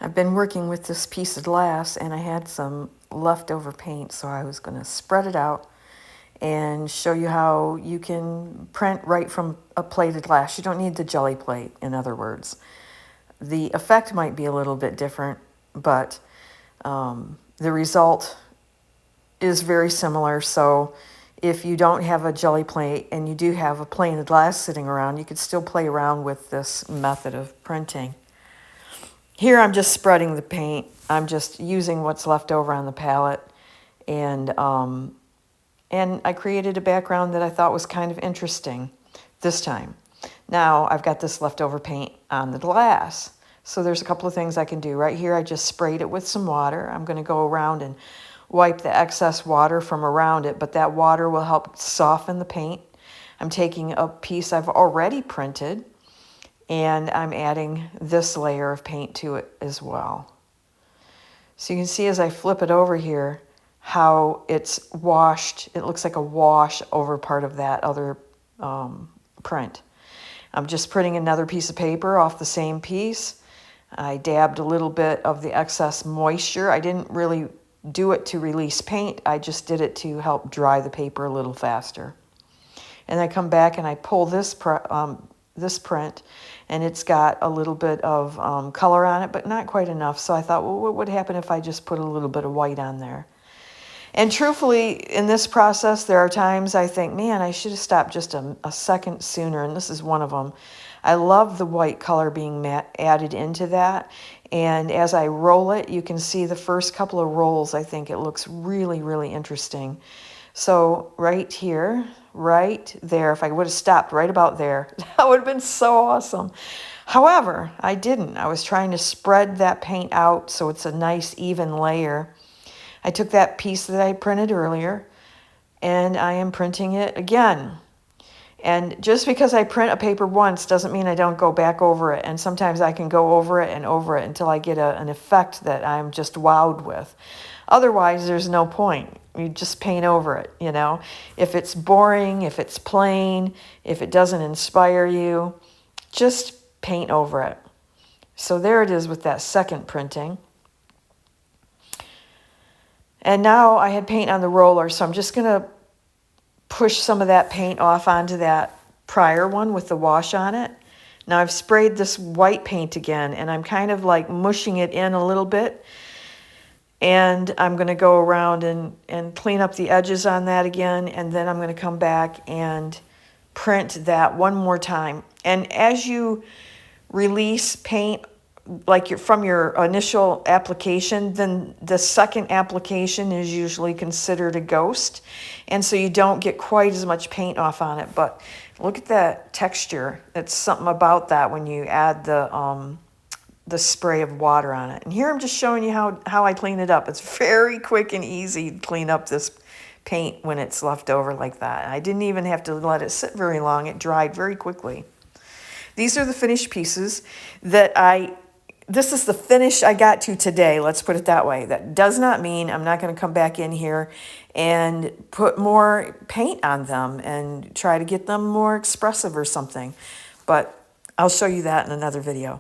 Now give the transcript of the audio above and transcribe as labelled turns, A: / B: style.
A: I've been working with this piece of glass and I had some leftover paint, so I was going to spread it out and show you how you can print right from a plated glass. You don't need the jelly plate, in other words. The effect might be a little bit different, but the result is very similar. So if you don't have a jelly plate and you do have a plane of glass sitting around, you could still play around with this method of printing. Here I'm just spreading the paint. I'm just using what's left over on the palette, and I created a background that I thought was kind of interesting this time. Now I've got this leftover paint on the glass, so there's a couple of things I can do. Right here I just sprayed it with some water. I'm going to go around and wipe the excess water from around it, but that water will help soften the paint. I'm taking a piece I've already printed, and I'm adding this layer of paint to it as well. So you can see as I flip it over here how it's washed. It looks like a wash over part of that other print. I'm just printing another piece of paper off the same piece. I dabbed a little bit of the excess moisture. I didn't really do it to release paint. I just did it to help dry the paper a little faster. And I come back and I pull this print, and it's got a little bit of color on it, but not quite enough. So I thought, well, what would happen if I just put a little bit of white on there? And truthfully, in this process, there are times I think, man, I should have stopped just a second sooner, and this is one of them. I love the white color being added into that, and as I roll it, you can see the first couple of rolls, I think it looks really, really interesting. So right here, right there, if I would have stopped right about there, that would have been so awesome. However, I didn't. I was trying to spread that paint out so it's a nice even layer. I took that piece that I printed earlier, and I am printing it again. And just because I print a paper once doesn't mean I don't go back over it. And sometimes I can go over it until I get an effect that I'm just wowed with. Otherwise, there's no point. You just paint over it, you know. If it's boring, if it's plain, if it doesn't inspire you, just paint over it. So there it is with that second printing. And now I had paint on the roller, so I'm just going to push some of that paint off onto that prior one with the wash on it. Now I've sprayed this white paint again, and I'm kind of like mushing it in a little bit. And I'm going to go around and clean up the edges on that again, and then I'm going to come back and print that one more time. And as you release paint, like from your initial application, then the second application is usually considered a ghost, and so you don't get quite as much paint off on it. But look at that texture. It's something about that when you add the spray of water on it. And here I'm just showing you how I clean it up. It's very quick and easy to clean up this paint when it's left over like that. I didn't even have to let it sit very long. It dried very quickly. These are the finished pieces that this is the finish I got to today, let's put it that way. That does not mean I'm not going to come back in here and put more paint on them and try to get them more expressive or something. But I'll show you that in another video.